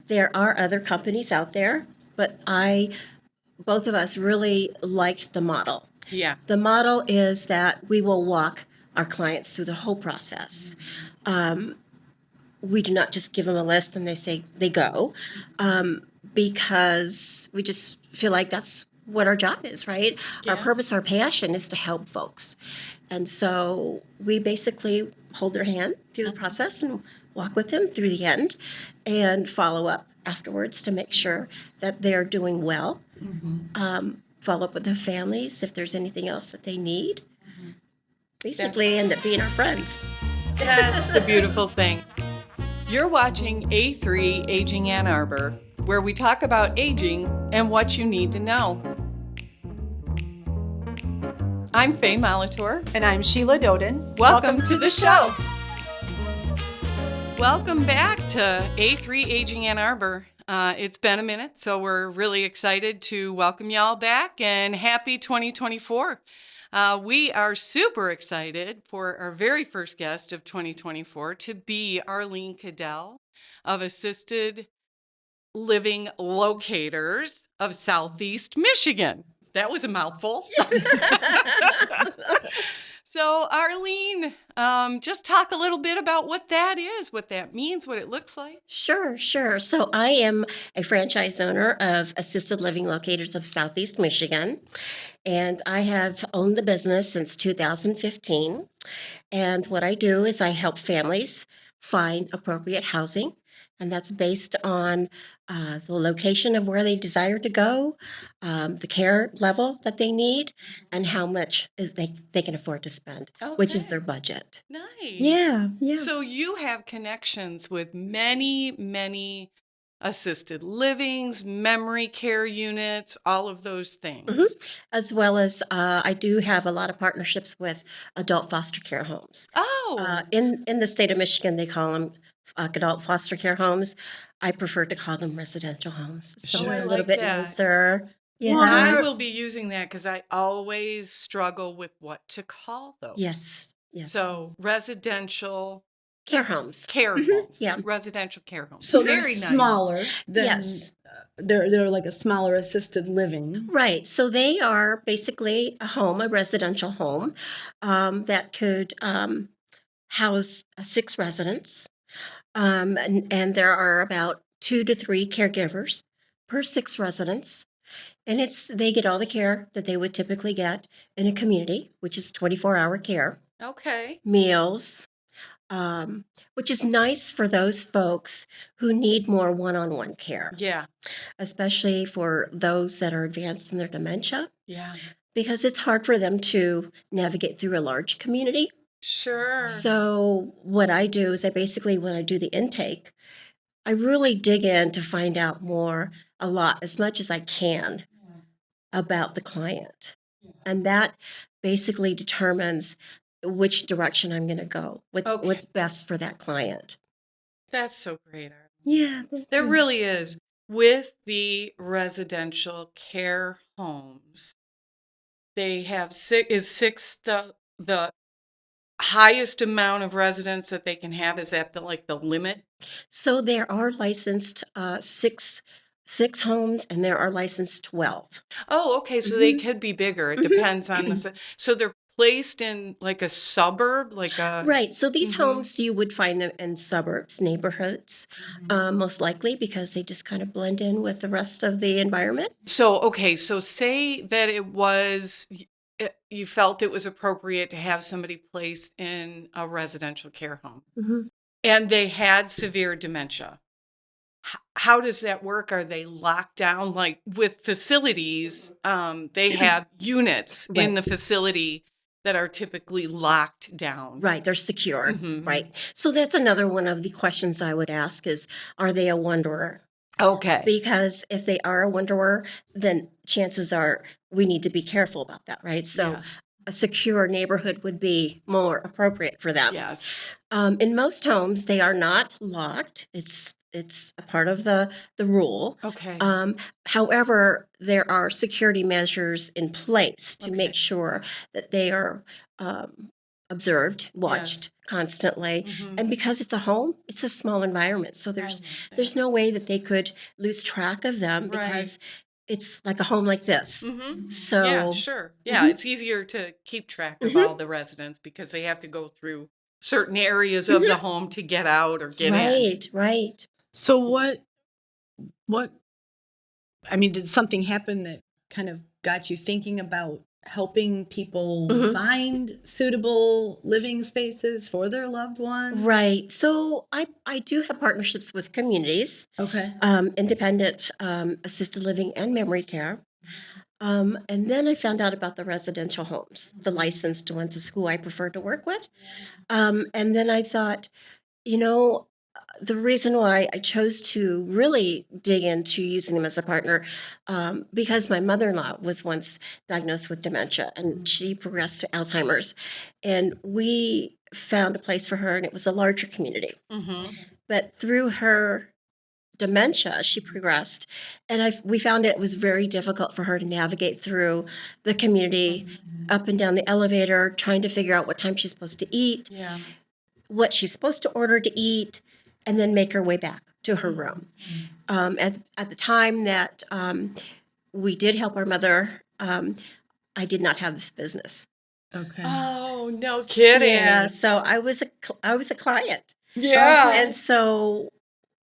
There are other companies out there, but both of us really liked the model. Yeah. The model is that we will walk our clients through the whole process. We do not just give them a list and they go, because we just feel like that's what our job is, right? Our Yeah. purpose, our passion is to help folks. And so we basically hold their hand through the process and walk with them through the end and follow up afterwards to make sure that they're doing well. Follow up with the families if there's anything else that they need. Basically, end up being our friends. That's the beautiful thing. You're watching A3 Aging Ann Arbor, where we talk about aging and what you need to know. I'm Faye Molitor. And I'm Sheila Doeden. Welcome to the show. Welcome back to A3 Aging Ann Arbor. It's been a minute, so we're really excited to welcome y'all back and happy 2024. We are super excited for our very first guest of 2024 to be Arlene Caddell of Assisted Living Locators of Southeast Michigan. That was a mouthful. So, Arlene, just talk a little bit about what that is, what that means, what it looks like. Sure. So I am a franchise owner of Assisted Living Locators of Southeast Michigan, and I have owned the business since 2015. And what I do is I help families find appropriate housing, and that's based on the location of where they desire to go, the care level that they need, and how much is they can afford to spend, which is Okay. their budget. Nice. Yeah. So you have connections with many assisted livings, memory care units, all of those things. As well as I do have a lot of partnerships with adult foster care homes. Oh, In the state of Michigan, they call them adult foster care homes. I prefer to call them residential homes. It sounds I a little like bit that. nicer. Yeah. Well, I Yes. will be using that because I always struggle with what to call those. Yes. So residential Care homes. care homes. Yeah. Residential care homes. So they're Very nice. smaller than Yes. they're like a smaller assisted living. Right. So they are basically a home, a residential home, that could house 6 residents. And there are about 2 to 3 caregivers per 6 residents. And they get all the care that they would typically get in a community, which is 24-hour care, Okay. meals, which is nice for those folks who need more one-on-one care, Yeah. especially for those that are advanced in their dementia, Yeah. because it's hard for them to navigate through a large community. Sure. So what I do is when I do the intake, I really dig in to find out as much as I can about the client. And that basically determines which direction I'm going to go, Okay. what's best for that client. That's so great, Arlene. Yeah. There really is. With the residential care homes, they have six the highest amount of residents that they can have. Is that the limit? So there are licensed six homes, and there are licensed 12. Oh, okay. So they could be bigger. It depends on so they're placed in like a suburb, like a Right. So these Mhm. homes, you would find them in suburbs, neighborhoods, most likely because they just kind of blend in with the rest of the environment. So, okay, so say that you felt it was appropriate to have somebody placed in a residential care home and they had severe dementia. How does that work? Are they locked down? Like with facilities, they have units in Right. the facility that are typically locked down. Right. They're secure. Mhm. Right. So that's another one of the questions I would ask is, are they a wanderer? Okay. Because if they are a wanderer, then chances are we need to be careful about that, right? So Yeah. a secure neighborhood would be more appropriate for them. Yes. In most homes, they are not locked. It's a part of the rule. Okay. However, there are security measures in place to Okay. make sure that they are observed, watched constantly. Mhm. And because it's a home, it's a small environment. So there's no way that they could lose track of them Right. because it's like a home like this. Mm-hmm. Yeah, So sure. Yeah, mhm, it's easier to keep track of mhm, all the residents because they have to go through certain areas of mhm. the home to get out or get in. Right, right. So what I mean, did something happen that kind of got you thinking about helping people Mhm. find suitable living spaces for their loved ones? Right. So I do have partnerships with communities, Okay. independent assisted living and memory care. And then I found out about the residential homes, the licensed ones is who I prefer to work with. And then I thought, you know, the reason why I chose to really dig into using them as a partner, because my mother-in-law was once diagnosed with dementia and she progressed to Alzheimer's. And we found a place for her, and it was a larger community. Mm-hmm. But through her dementia, she progressed, and we found it was very difficult for her to navigate through the community, up and down the elevator, trying to figure out what time she's supposed to eat, Yeah. what she's supposed to order to eat, and then make her way back to her room. At the time that we did help our mother, I did not have this business. Okay. Oh, no kidding. Yeah, so I was a client. Yeah. And so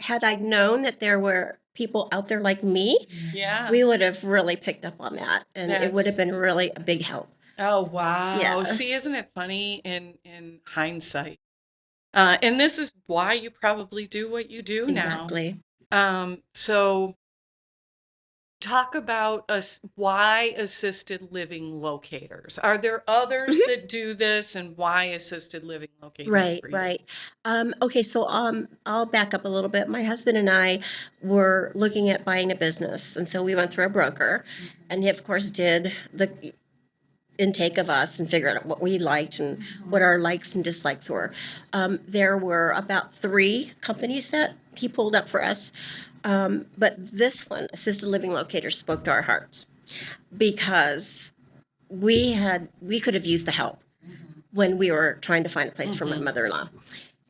had I known that there were people out there like me, Yeah. we would have really picked up on that, and it would have That's- been really a big help. Oh, wow. Yeah. See, isn't it funny in hindsight? And this is why you probably do what you do Exactly. now. So talk about why assisted living locators. Are there others that do this, and why assisted living locators? Right, for you? right. Okay, so I'll back up a little bit. My husband and I were looking at buying a business, and so we went through a broker, and he of course did the intake of us and figured out what we liked and what our likes and dislikes were. There were about 3 companies that he pulled up for us, but this one, Assisted Living Locators, spoke to our hearts because we could have used the help when we were trying to find a place for my mother-in-law,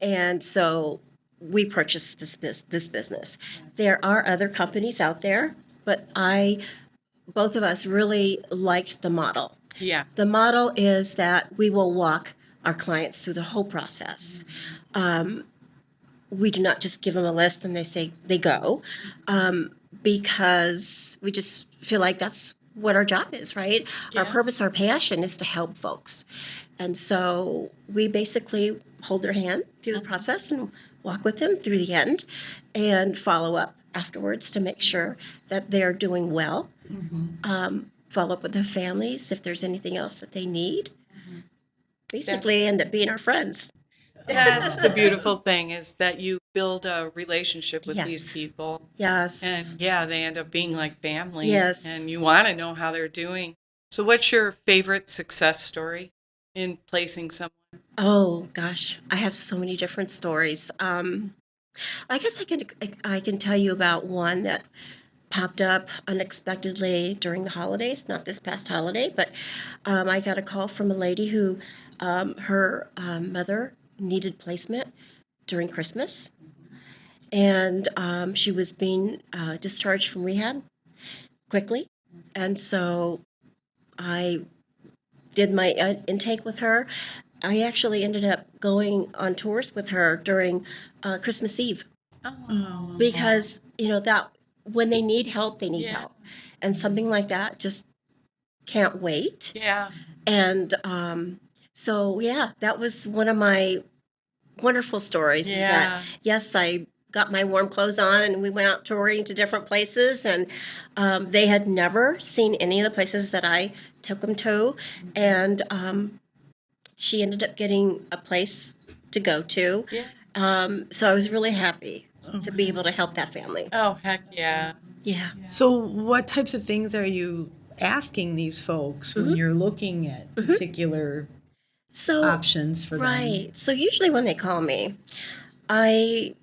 and so we purchased this business. There are other companies out there, but both of us really liked the model. Yeah. The model is that we will walk our clients through the whole process. We do not just give them a list and they go, because we just feel like that's what our job is, right? Our Yeah. purpose, our passion is to help folks. And so we basically hold their hand through the process and walk with them through the end and follow up afterwards to make sure that they're doing well. Follow up with the families if there's anything else that they need. Basically, end up being our friends. That's the beautiful thing, is that you build a relationship with these Yes. people. Yes. And yeah, they end up being like family. Yes. And you want to know how they're doing. So what's your favorite success story in placing someone? Oh gosh, I have so many different stories. I guess I can tell you about one that popped up unexpectedly during the holidays, not this past holiday, but I got a call from a lady who her mother needed placement during Christmas, and she was being discharged from rehab quickly, and so I did my intake with her. I actually ended up going on tours with her during Christmas Eve Oh. because that when they need help, they need Yeah. help, and something like that just can't wait. Yeah. And so yeah, that was one of my wonderful stories. Is that Yeah. yes, I got my warm clothes on and we went out touring to different places, and they had never seen any of the places that I took them to, and she ended up getting a place to go to. Yeah. So I was really happy to be able to help that family. Oh, heck yeah. Yeah. So what types of things are you asking these folks when you're looking at particular So options for them? right. So usually when they call me, I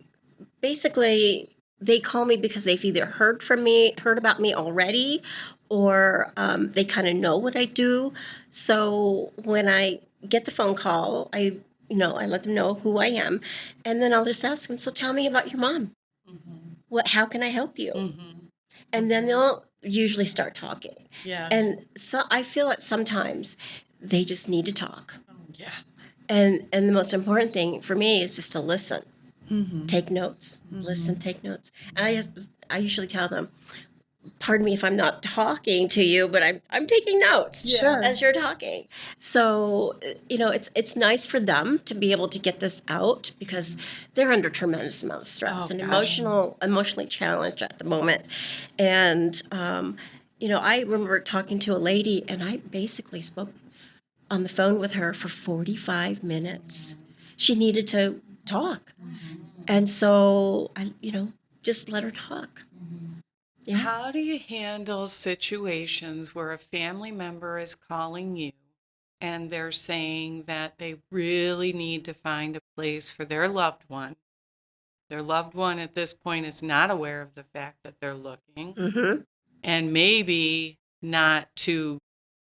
basically they call me because they've either heard about me already, or they kind of know what I do. So when I get the phone call, I let them know who I am, and then I'll just ask them, so tell me about your mom. How can I help you? And then they'll usually start talking. Yes. And so I feel that sometimes they just need to talk. Yeah. And the most important thing for me is just to listen, take notes, listen, take notes. And I usually tell them, pardon me if I'm not talking to you, but I'm taking notes Sure. as you're talking. So, it's nice for them to be able to get this out because they're under tremendous amount of stress and emotionally challenged at the moment. And, I remember talking to a lady and I basically spoke on the phone with her for 45 minutes. She needed to talk. And so I, just let her talk. Yeah. How do you handle situations where a family member is calling you and they're saying that they really need to find a place for their loved one? Their loved one at this point is not aware of the fact that they're looking and maybe not too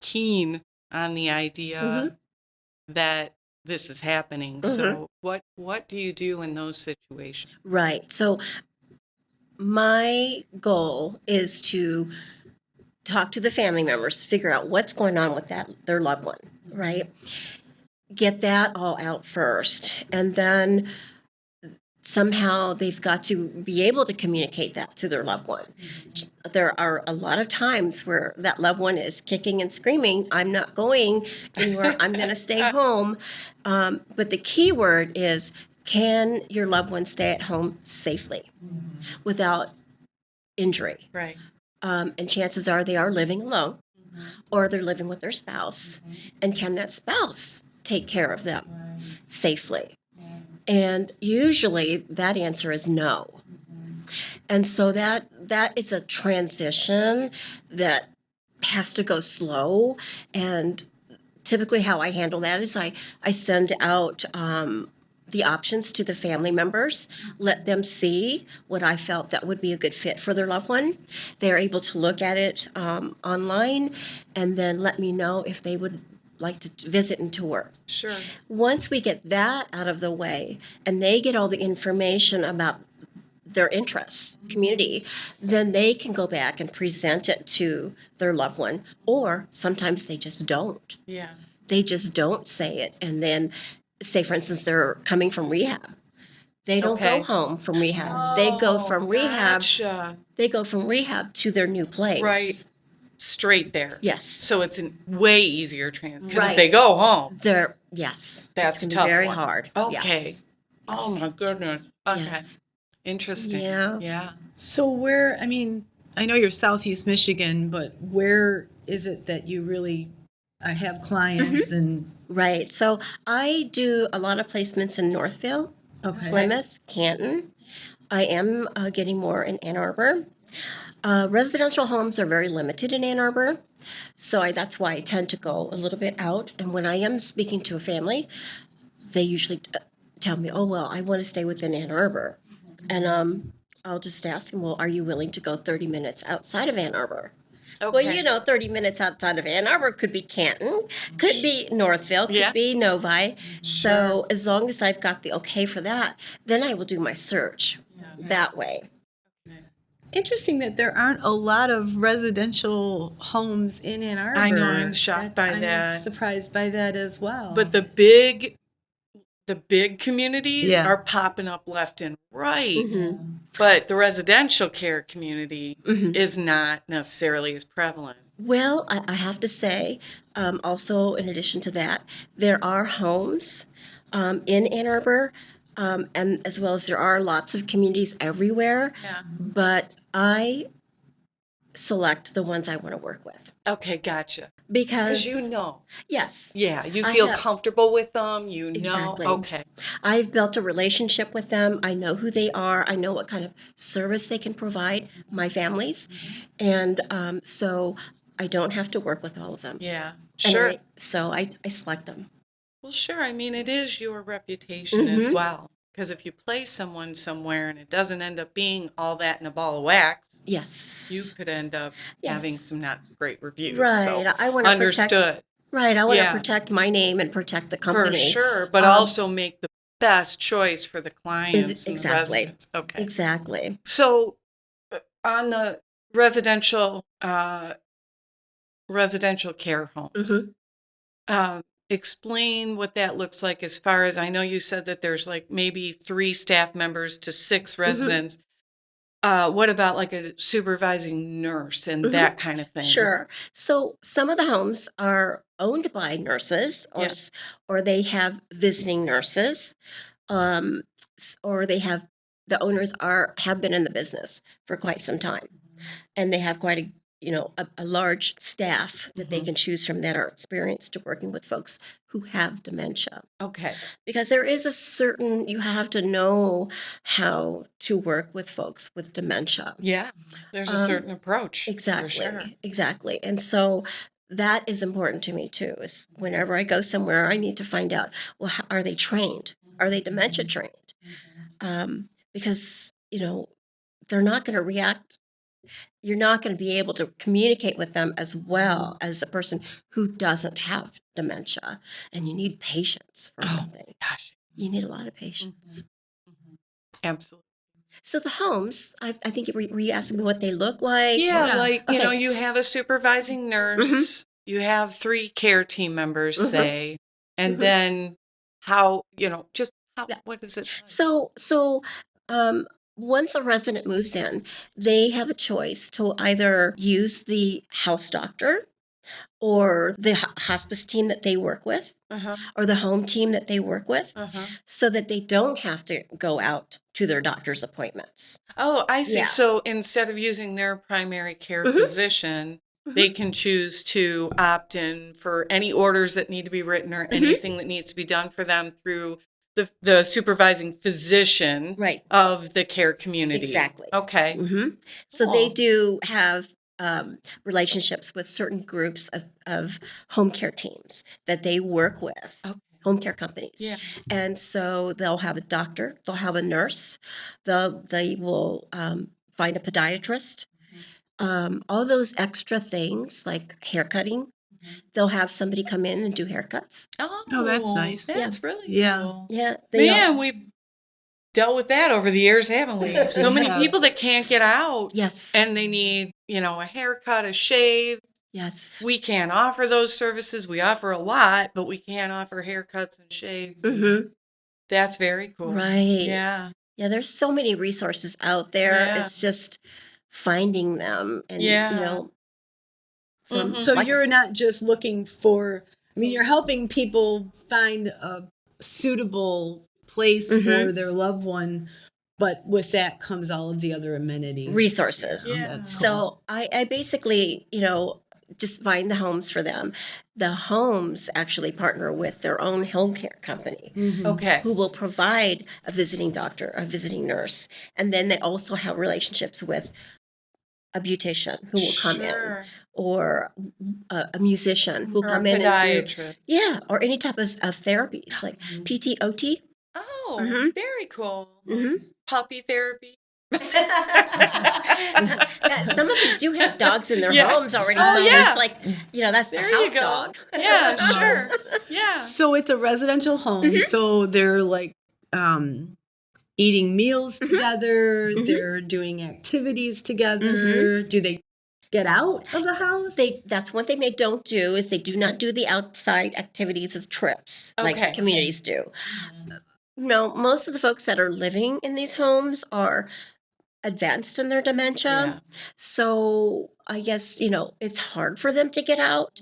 keen on the idea that this is happening. So what do you do in those situations? Right. So my goal is to talk to the family members, figure out what's going on with their loved one, right? Get that all out first. And then somehow they've got to be able to communicate that to their loved one. There are a lot of times where that loved one is kicking and screaming, I'm not going anywhere, I'm going to stay home. But the key word is, can your loved one stay at home safely without injury? Right. And chances are they are living alone or they're living with their spouse. And can that spouse take care of them safely? And usually that answer is no. And so that is a transition that has to go slow. And typically how I handle that is I send out the options to the family members, let them see what I felt that would be a good fit for their loved one. They're able to look at it online and then let me know if they would like to visit and tour. Sure. Once we get that out of the way and they get all the information about their interests, community, then they can go back and present it to their loved one. Or sometimes they just don't. Yeah. They just don't say it. And then, say, for instance, they're coming from rehab. They don't go home from rehab. They go from rehab. Gotcha. They go from rehab to their new place. Right. Straight there. Yes. So it's a way easier transition. Because Right. if they go home, Yes. That's it's gonna tough be very one. hard. Okay. Yes. Oh my goodness. Okay. Yes. Interesting. Yeah. Yeah. So I know you're Southeast Michigan, but where is it that you really have clients and Right. So I do a lot of placements in Northville, Plymouth, Canton. I am getting more in Ann Arbor. Residential homes are very limited in Ann Arbor. So that's why I tend to go a little bit out. And when I am speaking to a family, they usually tell me, oh, well, I want to stay within Ann Arbor. And I'll just ask them, well, are you willing to go 30 minutes outside of Ann Arbor? Okay. Well, 30 minutes outside of Ann Arbor could be Canton, could be Northville, could Yeah. be Novi. So as long as I've got the okay for that, then I will do my search that way. interesting that there aren't a lot of residential homes in Ann Arbor. I know, I'm shocked by that. I'm surprised by that as well. But the big communities Yeah. are popping up left and right. Mm-hmm. But the residential care community is not necessarily as prevalent. Well, I have to say, also in addition to that, there are homes in Ann Arbor, and as well as there are lots of communities everywhere. Yeah. But I select the ones I want to work with Okay, gotcha. because Because yes, yeah, you I feel have- comfortable with them, know. Exactly. Okay. I've built a relationship with them. I know who they are. I know what kind of service they can provide my families, and so I don't have to work with all of them. Yeah, And sure. so I select them. Well, sure. I mean, it is your reputation as Mhm. well. Because if you place someone somewhere and it doesn't end up being all that in a ball of wax, Yes. you could end up having Yes. some not great reviews. Right. So, I want to understood. Right. I want to Yeah. protect my name and protect the For company. sure, but also make the best choice for the clients and the Exactly. residents. Okay. Exactly. So on the residential residential care homes, Mhm. explain what that looks like as far as I know you said that there's like maybe 3 staff members to 6 Mhm. residents. What about like a supervising nurse and Mhm. that kind of thing? Sure. So some of the homes are owned by nurses, or Yeah. or they have visiting nurses, um, or they have the owners have been in the business for quite some time, and they have quite a large staff that they Mhm. can choose from that are experienced to working with folks who have dementia. Okay. Because there is a certain, you have to know how to work with folks with dementia. Yeah. There's a Um, certain approach for Exactly, sure. exactly. And so that is important to me too, is whenever I go somewhere, I need to find out, well, how, are they trained? Are they dementia trained? Because, they're not going to react. You're not going to be able to communicate with them as well as the person who doesn't have dementia. And you need patience for Oh one thing. gosh. You need a lot of patience. Mhm. Absolutely. So the homes, I think were you asking me what they look like? Yeah, Yeah. like, Okay. you have a supervising Mhm. nurse, you have 3 care team members, Mhm. say, and Mhm. then how, just how, Yeah. what is it? So um, once a resident moves in, they have a choice to either use the house doctor or the hospice team that they work with, Uh-huh, or the home team that they work with, uh-huh. so that they don't have to go out to their doctor's appointments. Oh, I see. Yeah. So instead of using their primary care Mhm. physician, they Mhm. can choose to opt in for any orders that need to be written or Mhm. anything that needs to be done for them through the supervising physician Right. of the care community. Exactly. Okay. Hmm. So they Cool. do have relationships with certain groups of home care teams that they work with, Okay. home care companies. Yeah. And so they'll have a doctor, they'll have a nurse, they will find a podiatrist, all those extra things like hair cutting. They'll have somebody come in and do haircuts. Oh, that's nice. That's really Yeah. cool. Yeah, Man, we've dealt with that over the years, haven't we? Yes, we So many have. people that can't get out yes, and they need, a haircut, a shave. yes. We can't offer those services. We offer a lot, but we can't offer haircuts and shaves. Mm-hmm. That's very cool. Right. Yeah. Yeah, there's so many resources out there. Yeah. It's just finding them and Yeah. some Mhm. So like you're not just looking for, I mean, you're helping people find a suitable place for their loved one, but with that comes all of the other amenities. resources. Yeah. That's cool. So I basically, just find the homes for them. The homes actually partner with their own home care company Okay. who will provide a visiting doctor, a visiting nurse. And then they also have relationships with a beautician who will come in, Sure. or a musician who will Or a come in and do, podiatrist. yeah, or any type of therapies like PT, OT. Oh, Mhm. very cool. Mhm. Puppy therapy. Yeah, some of them do have dogs in their Yeah. homes already, Oh, so yeah. it's like, that's There the you house go. dog. Yeah, sure. Yeah. So it's a residential home. So they're like eating meals together. They're doing activities together. Do they get out of the house? That's one thing they don't do, is they do not do the outside activities of trips Okay. like communities do. No, most of the folks that are living in these homes are advanced in their dementia. Yeah. So I guess, it's hard for them to get out,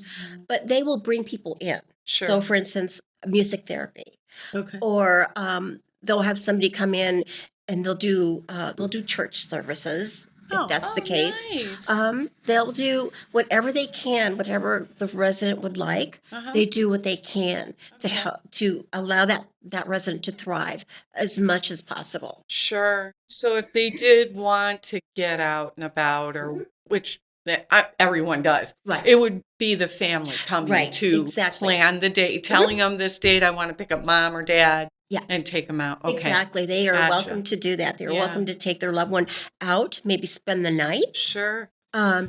but they will bring people in. Sure. So for instance, music therapy, Okay. or they'll have somebody come in and they'll do church services. Oh. If that's the case, Nice. they'll do whatever they can, whatever the resident would like. Uh-huh. They do what they can to Okay. help to allow that resident to thrive as much as possible. Sure. So if they did want to get out and about, or which everyone does, Right. it would be the family coming Right, to exactly. plan the date, telling them this date I want to pick up mom or dad, Yeah. and take them out. Okay. Exactly. They are Gotcha. welcome to do that. They're Yeah. welcome to take their loved one out, maybe spend the night, Sure.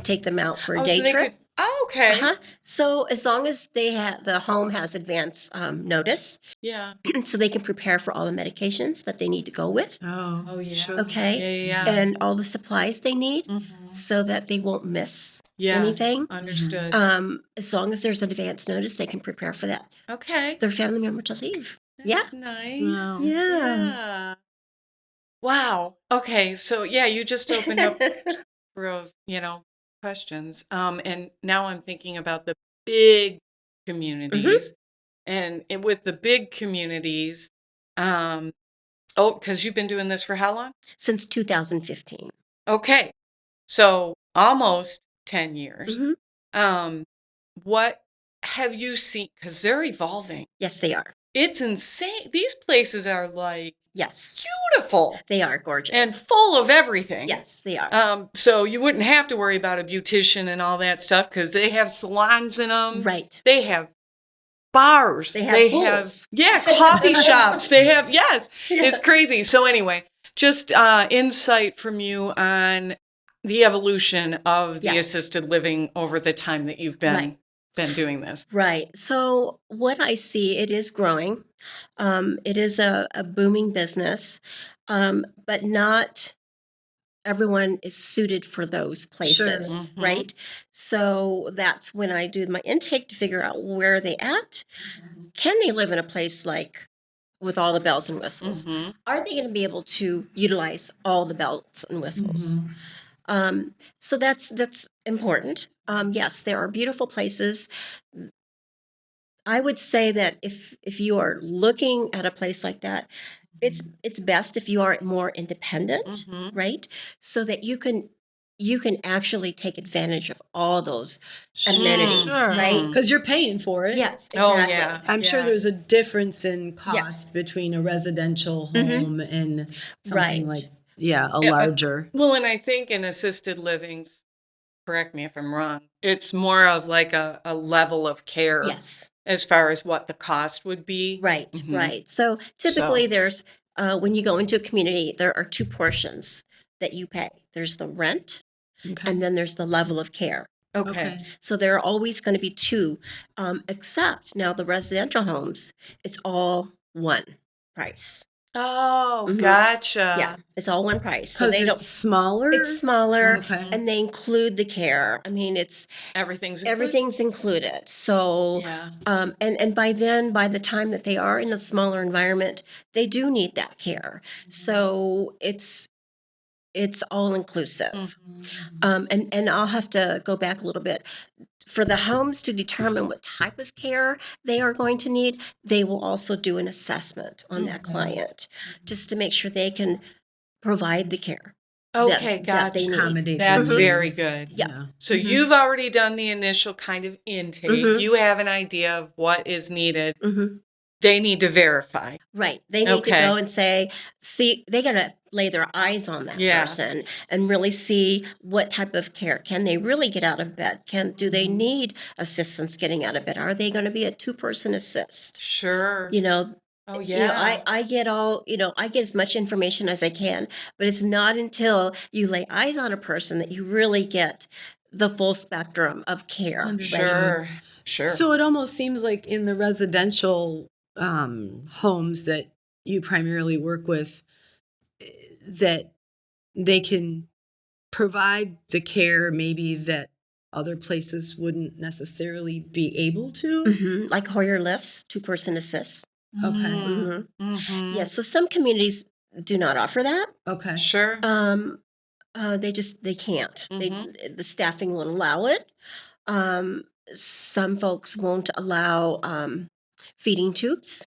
take them out for a Oh, day so they trip. could Oh, okay. Uh-huh. So as long as the home has advance notice, Yeah. so they can prepare for all the medications that they need to go with, Oh, yeah. Sure. okay, Yeah. and all the supplies they need, Mhm. so that they won't miss Yeah. anything. Understood. As long as there's an advance notice, they can prepare for that. Okay. Their family member to leave. That's nice. Wow. Yeah. Wow. Okay. So yeah, you just opened up a number of, questions. And now I'm thinking about the big communities. And with the big communities, because you've been doing this for how long? Since 2015. Okay. So almost 10 years. Mhm. Um, what have you seen? Because they're evolving. Yes, they are. It's insane. These places are like Yes, beautiful they are gorgeous. and full of everything. yes, they are. So you wouldn't have to worry about a beautician and all that stuff because they have salons in them. Right. They have bars. They have pools. Yeah, coffee shops. They have, yes, it's Yes. crazy. So anyway, just insight from you on the evolution of the Yes. assisted living over the time that you've Right. been doing this. Right. So what I see, it is growing. It is a booming business, but not everyone is suited for those places, Mhm. right? So that's when I do my intake to figure out where are they at. Can they live in a place like with all the bells and whistles? Mhm. Are they going to be able to utilize all the bells and whistles? So that's important. Yes, there are beautiful places. I would say that if you are looking at a place like that, it's best if you are more independent, Mhm. right? So that you can actually take advantage of all those amenities, Sure. right? Because you're paying for it. Yes, Oh, exactly. yeah. I'm sure there's a difference in Yeah. cost between a residential Mhm. home and something Right. like, a Yeah, larger. Well, and I think in assisted livings, correct me if I'm wrong, it's more of like a level of care Yes. as far as what the cost would be. Right, Mhm. right. So typically there's when you go into a community, there are two portions that you pay. There's the rent Okay. and then there's the level of care. Okay. So there are always going to be two, except now the residential homes, it's all one price. Oh, Mhm. gotcha. Yeah, it's all one price. So Because they it's don't. smaller? It's smaller, Okay. and they include the care. I mean, it's Everything's included? everything's included. So, Yeah. and by then, by the time that they are in a smaller environment, they do need that care. So it's all inclusive. Mhm. And I'll have to go back a little bit. For the homes to determine what type of care they are going to need, they will also do an assessment on that Mhm. client just to make sure they can provide the care Okay, that they gotcha. need. Accommodate That's their very needs. good. Yeah. So Mhm. you've already done the initial kind of intake. Mhm. You have an idea of what is needed. Mhm. They need to verify. Right. They need to Okay. go and say, see, they got to lay their eyes on that Yeah. person and really see what type of care. Can they really get out of bed? Do they need assistance getting out of bed? Are they going to be a two-person assist? Sure. You know, Oh, I get I get as much information as I can, but it's not until you lay eyes on a person that you really get the full spectrum of care. Understood. Sure. Sure. So it almost seems like in the residential homes that you primarily work with, that they can provide the care maybe that other places wouldn't necessarily be able to. Mhm. Like Hoyer lifts, two-person assists. Okay. Mhm. Mhm. Yes, so some communities do not offer that. Okay. Sure. They can't. Mhm. The staffing won't allow it. Um, some folks won't allow feeding tubes.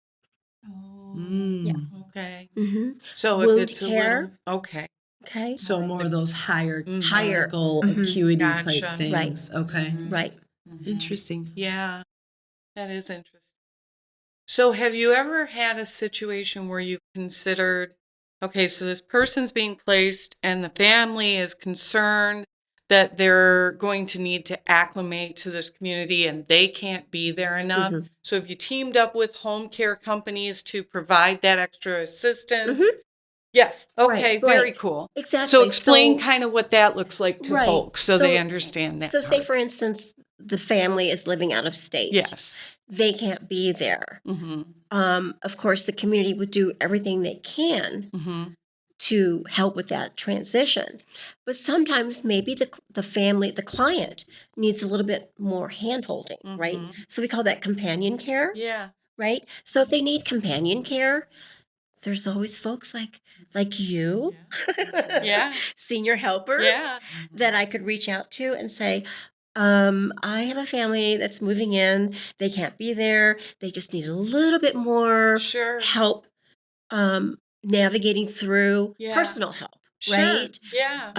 Oh, Yeah. okay. Mm-hmm. So Wound if it's a care. little, okay. Okay. So more of those higher Mhm. Higher. clinical Mhm. acuity Gotcha. type things. Okay. Mhm. Right. Mhm. Interesting. Yeah, that is interesting. So have you ever had a situation where you've considered, okay, so this person's being placed and the family is concerned that they're going to need to acclimate to this community and they can't be there enough? Mhm. So have you teamed up with home care companies to provide that extra assistance? Mhm. Yes. Right, Okay, very right. cool. Exactly. So explain So- kind of what that looks like to Right. folks so they understand that So say part. for instance, the family is living out of state. Yes. They can't be there. Mm-hmm. Of course, the community would do everything they can Mm-hmm. to help with that transition. But sometimes maybe the family, the client needs a little bit more hand-holding, right? Mhm. So we call that companion care, Yeah. right? So if they need companion care, there's always folks like you, Yeah. senior helpers, Yeah. that I could reach out to and say, I have a family that's moving in. They can't be there. They just need a little bit more Sure. help navigating through Yeah. personal help, Sure. right? Yeah.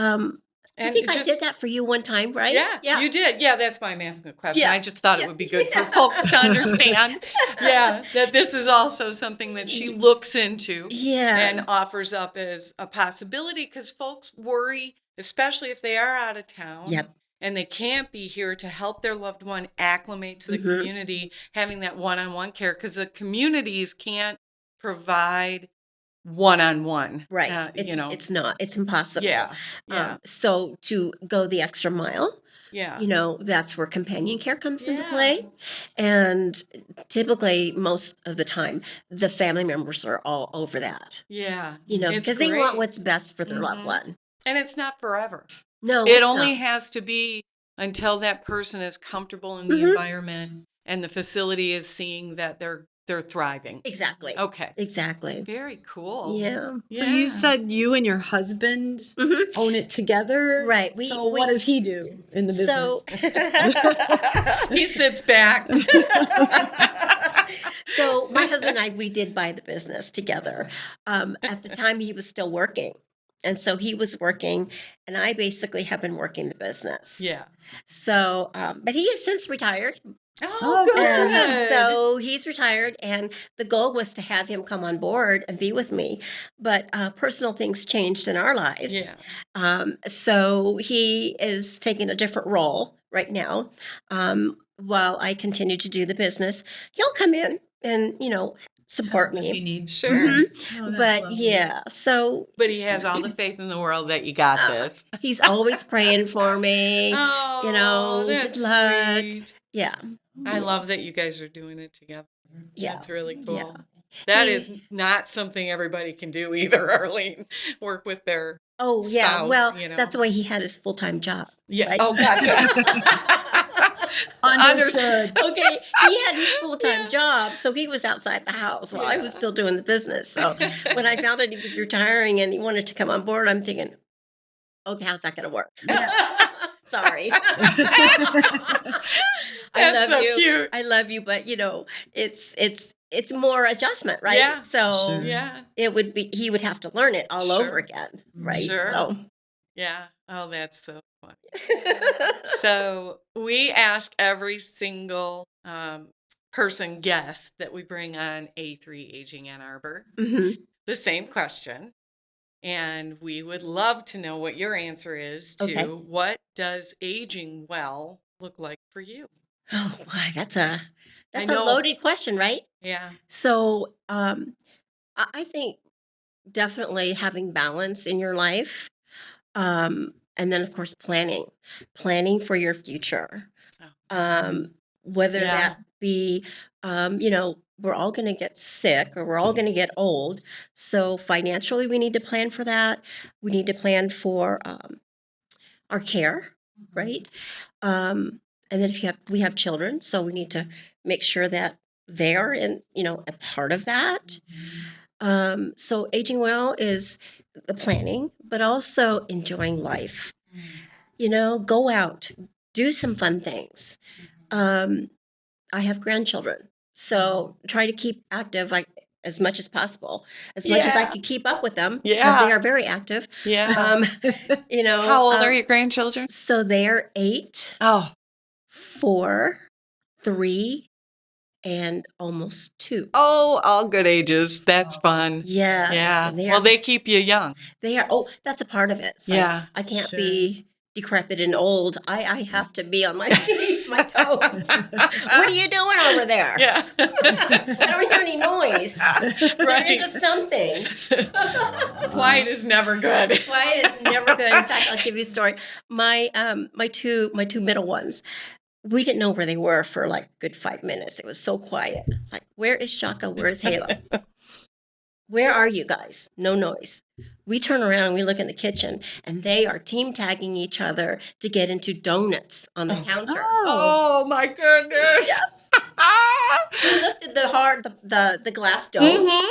I think I did that for you one time, right? Yeah, you did. Yeah, that's why I'm asking the question. Yeah. I just thought it would be good for folks to understand, that this is also something that she looks into Yeah. and offers up as a possibility, because folks worry, especially if they are out of town. Yep. And they can't be here to help their loved one acclimate to the Mhm. community, having that one-on-one care, because the communities can't provide one-on-one. Right. It's not. It's impossible. Yeah. Yeah. So to go the extra mile, Yeah. that's where companion care comes into Yeah. play. And typically, most of the time, the family members are all over that, Yeah. because they want great. what's best for their loved Mhm. one. And it's not forever. No, It it's only not. has to be until that person is comfortable in the Mhm. environment and the facility is seeing that they're thriving. Exactly. Okay. Exactly. Very cool. Yeah. So you said you and your husband Mhm. own it together? Right. So what does he do in the business? So, He sits back. so my husband and I, we did buy the business together. At the time, he was still working. And so he was working, and I basically have been working the business. Yeah. So, but he has since retired. Oh, good. And good. so he's retired, and the goal was to have him come on board and be with me. But personal things changed in our lives. Yeah. So he is taking a different role right now. While I continue to do the business, he'll come in and, support If he me. needs. Sure. Mhm. Oh, that's But lovely. yeah, so But he has all the faith in the world that you got this. he's always praying for me. Oh, Good that's luck. sweet. Yeah. I love that you guys are doing it together. Yeah. That's really cool. Yeah. That He- is not something everybody can do either, Arlene. Work with their Oh, yeah. spouse, Well, that's why he had his full-time job. Yeah. right? Oh, gotcha. Understood. Okay, he had his full-time job, so he was outside the house while I was Yeah. still doing the business. So when I found out he was retiring and he wanted to come on board, I'm thinking, okay, how's that going to work? Sorry. I That's love so you. cute. I love you, but it's more adjustment, right? Yeah. So Sure. Yeah. he would have to learn it all over Sure. again, right? Sure. So Yeah. Oh, that's so fun. So we ask every single person guest that we bring on A3 Aging Ann Arbor Mhm. the same question. And we would love to know what your answer is to Okay. what does aging well look like for you? Oh, boy, that's a know. loaded question, right? Yeah. So, I think definitely having balance in your life, and then of course planning for your future. Whether Yeah. that be, we're all going to get sick or we're all going to get old. So financially, we need to plan for that. We need to plan for our care, right? And then we have children, so we need to make sure that they're a part of that. So aging well is the planning, but also enjoying life. Go out, do some fun things. I have grandchildren, so try to keep active as much as possible, as much as I Yeah. could keep up with them, because Yeah. they are very active. Yeah. How How old are your grandchildren? So they're 8, Oh, 4, 3, and almost 2. all good ages. That's fun. Yes. Yeah. and Well, they keep you young. they are. Oh, that's a part of it. So Yeah. I can't Sure. be decrepit and old. I have to be on my feet, my toes. What are you doing over there? Yeah. I don't hear any noise. Right. You're into something. Quiet is never good. Quiet is never good. In fact, I'll give you a story. My two middle ones, we didn't know where they were for like a good 5 minutes. It was so quiet. It's like, where is Shaka? Where is Halo? Where are you guys? No noise. We turn around and we look in the kitchen, and they are team tagging each other to get into donuts on the counter. Oh my goodness. Yes. We lifted the glass dome. Mm-hmm.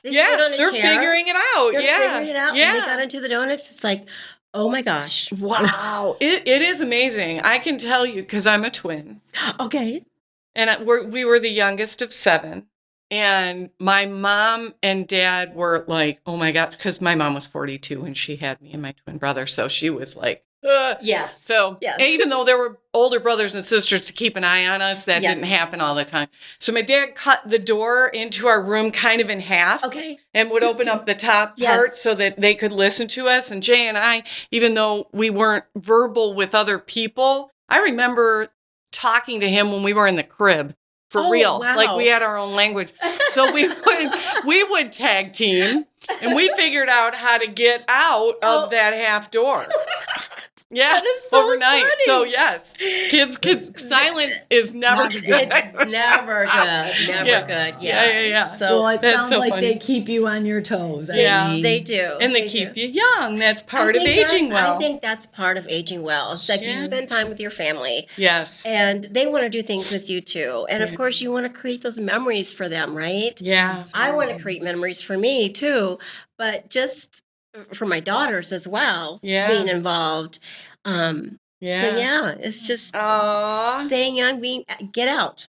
They Yeah, stood on a they're chair. figuring it out. They're Yeah. figuring it out. Yeah. And they got into the donuts. It's like, oh my gosh. Wow. It is amazing. I can tell you because I'm a twin. Okay. And we were the youngest of 7. And my mom and dad were like, oh my God, because my mom was 42 and she had me and my twin brother. So she was like, ugh. Yes. So Yes. even though there were older brothers and sisters to keep an eye on us, that Yes. didn't happen all the time. So my dad cut the door into our room kind of in half. Okay. And would open up the top Yes. part so that they could listen to us. And Jay and I, even though we weren't verbal with other people, I remember talking to him when we were in the crib. For Oh, real. wow. Like we had our own language. So we would tag team, and we figured out how to get out of that half door. Yeah, That is so overnight. funny. So yes, kids, silent is never Not good. good. It's never good. Never Yeah. good. Yeah. So Well, it That's sounds so like funny. they keep you on your toes. Yeah, they do. And they do. keep you young. That's part I of think aging that's- well. I think that's part of aging well. It's like you Yeah. spend time with your family, Yes. and they want to do things with you too. And of Yeah. course, you want to create those memories for them, right? Yeah. I want to create memories for me too, but just for my daughters as well, Yeah. being involved. Yeah. So yeah, it's just Aw. staying young, get out,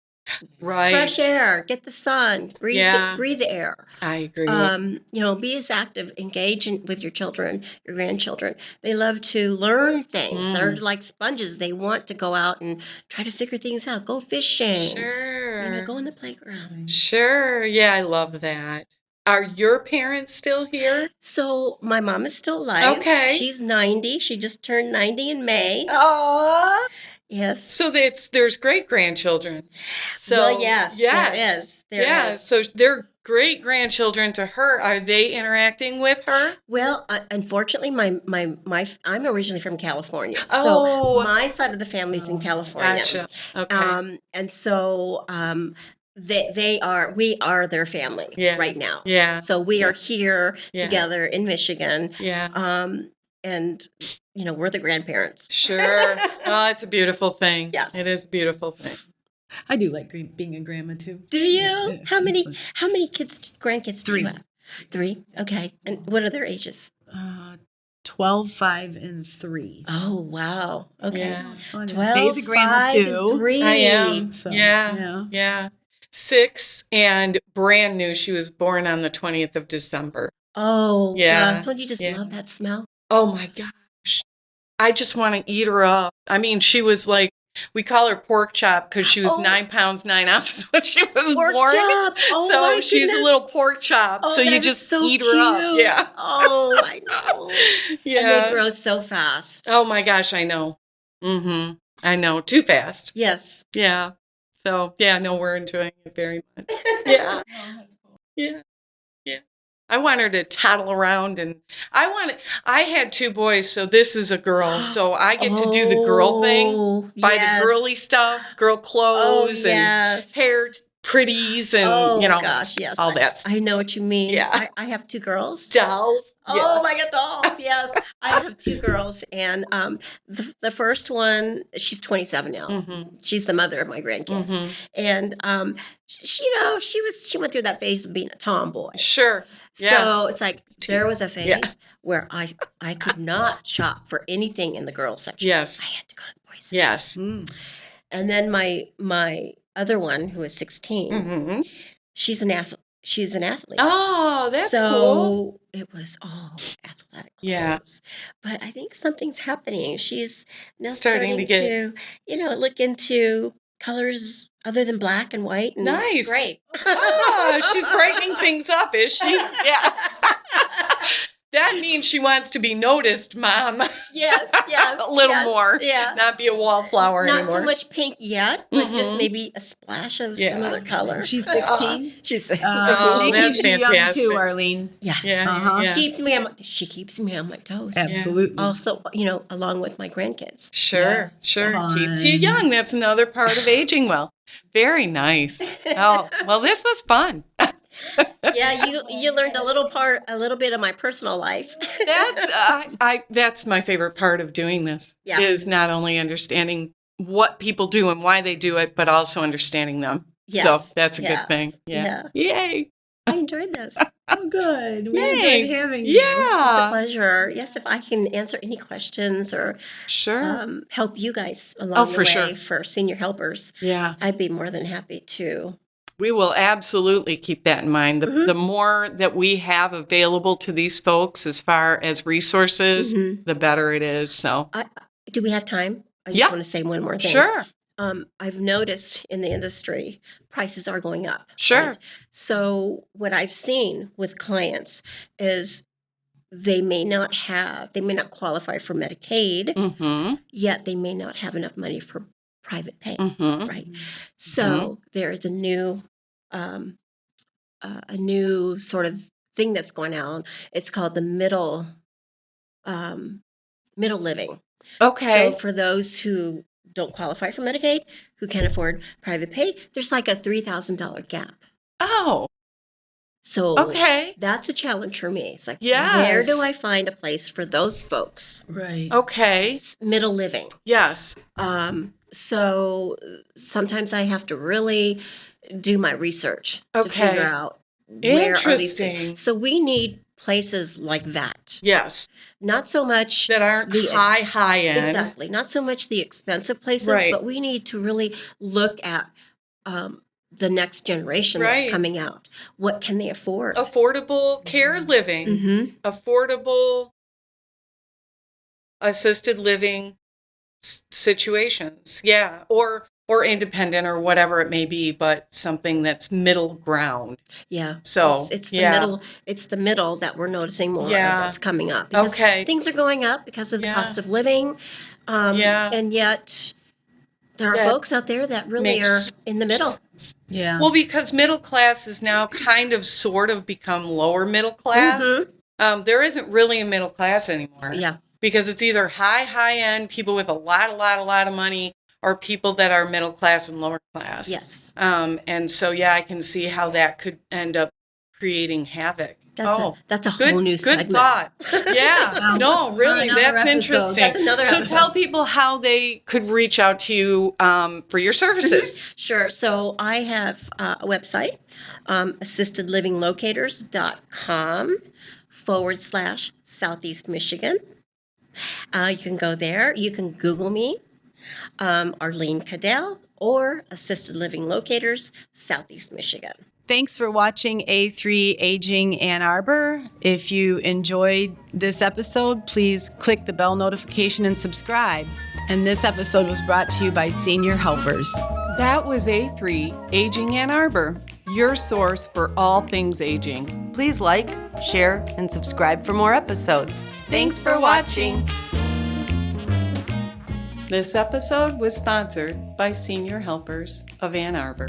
Right. fresh air, get the sun, Yeah. breathe the air. I agree. Be as active, engage with your children, your grandchildren. They love to learn things. They're like sponges. They want to go out and try to figure things out. Go fishing. Sure. Go on the playground. Sure. Yeah, I love that. Are your parents still here? So my mom is still alive. Okay. She's 90. She just turned 90 in May. Aww. Yes. So there's great grandchildren. So Well, yes, there is. There is. So they're great grandchildren to her. Are they interacting with her? Well, unfortunately, I'm originally from California, Oh. so my side of the family's in California. Gotcha. Okay. And so we are their family Yeah. right now. Yeah. So we are here Yeah. together in Michigan. Yeah. And we're the grandparents. Sure. Oh, it's a beautiful thing. Yes. It is a beautiful thing. I do like being a grandma too. Do you? Yeah, How it's many? fun. How many grandkids do 3. you have? 3. Okay. And what are their ages? 12, 5, and 3. Oh wow. Okay. Yeah. Fun. 12, Faye's a grandma 5, too. and 3. I am. So, Yeah. yeah. 6 and brand new. She was born on the 20th of December. Oh Yeah. gosh. Don't you just Yeah. love that smell? Oh my gosh. I just want to eat her up. I mean, she was like, we call her pork chop because she was Oh. 9 pounds, 9 ounces when she was Pork born. chop. Oh, So my she's a goodness. little pork chop. Oh, so you that is just so eat her up. cute. Yeah. Oh, I know. Yeah. And they grow so fast. Oh my gosh, I know. Mm-hmm. I know. Too fast. Yes. Yeah. So yeah, no, we're enjoying it very much. Yeah. Yeah. Yeah. I want her to toddle around, and I had 2 boys, so this is a girl. So I get to do the girl thing, Oh, buy yes. the girly stuff, girl Oh, clothes and yes. hair pretties and Oh, you know gosh, yes. all that stuff. I know what you mean. Yeah. I have 2 girls. Dolls. Oh my God, dolls! Yes, I have 2 girls, and the first one, she's 27 now. Mm-hmm. She's the mother of my grandkids, Mm-hmm. and she went through that phase of being a tomboy. Sure. Yeah. So it's like there was a phase Yeah. where I could not shop for anything in the girls section. Yes. I had to go to the boys section. Yes. And then my other one, who is 16, Mm-hmm. she's an athlete. She's an athlete. Oh, that's so cool. it was all athletic clothes. Yeah. But I think something's happening. She's now Starting to starting to look into colors other than black and white and Nice. gray. Oh, she's brightening things up, is she? Yeah. That means she wants to be noticed, Mom. Yes, yes. A little yes, more. Yeah. Not be a wallflower Not anymore. so much pink yet, but just Mhm. maybe a splash of Yeah. some other color. She's 16. She's Oh, She that's keeps you young fantastic. too, Arlene. yes. Yeah, Uh-huh. yeah. She keeps me on my toes. Absolutely. Also, along with my grandkids. Sure, sure. Fun. Keeps you young. That's another part of aging well. Very nice. Oh, well, this was fun. Yeah, you learned a little bit of my personal life. That's my favorite part of doing this. Yeah. Is not only understanding what people do and why they do it, but also understanding them. Yes, So that's a good thing. yeah. Yay. I enjoyed this. Oh, good. We enjoyed Thanks. having you. It's a Yeah. pleasure. Yes, if I can answer any questions or Sure. help you guys along the for way sure. for senior helpers, Yeah. I'd be more than happy to. We will absolutely keep that in mind. The more that we have available to these folks as far as resources, the better it is. So, Do we have time? I just Yeah. want to say one more thing. sure. I've noticed in the industry, prices are going up. Sure. right? So what I've seen with clients is they may not qualify for Medicaid, Mm-hmm. yet they may not have enough money for private pay. Mm-hmm. Right. So there is a new sort of thing that's going on. It's called the middle living. Okay. So for those who don't qualify for Medicaid, who can't afford private pay, there's like a $3,000 gap. Oh, So okay. that's a challenge for me. It's like, Yes. where do I find a place for those folks? Right. Okay. Middle living. Yes. So sometimes I have to really do my research to Okay. figure out where are these Interesting. things. So we need places like that. Yes. Not so much That aren't the high end. exactly, not so much the expensive places, Right. but we need to really look at the next generation Right. that's coming out. What can they afford? Affordable care living. Mm-hmm. Affordable assisted living situations. Yeah. Or independent or whatever it may be, but something that's middle ground. Yeah. So, it's the yeah. middle. It's the middle that we're noticing more. Yeah. That's coming up because Okay. things are going up because of the Yeah. cost of living. Yeah. And yet there are That folks out there that really makes are in the middle. Yeah. Well, because middle class is now kind of sort of become lower middle class. Mhm. There isn't really a middle class anymore. Yeah. Because it's either high end, people with a lot of money, or people that are middle class and lower class. Yes. And so, yeah, I can see how that could end up creating havoc. That's a Good, whole new good segment. thought. Yeah, Wow. no, For really, another that's episode. interesting. That's another So episode. tell people how they could reach out to you for your services. Sure. So I have a website, assistedlivinglocators.com/Southeast Michigan. You can go there. You can Google me, Arlene Caddell, or Assisted Living Locators, Southeast Michigan. Thanks for watching A3 Aging Ann Arbor. If you enjoyed this episode, please click the bell notification and subscribe. And this episode was brought to you by Senior Helpers. That was A3 Aging Ann Arbor, your source for all things aging. Please like, share, and subscribe for more episodes. Thanks for watching. This episode was sponsored by Senior Helpers of Ann Arbor.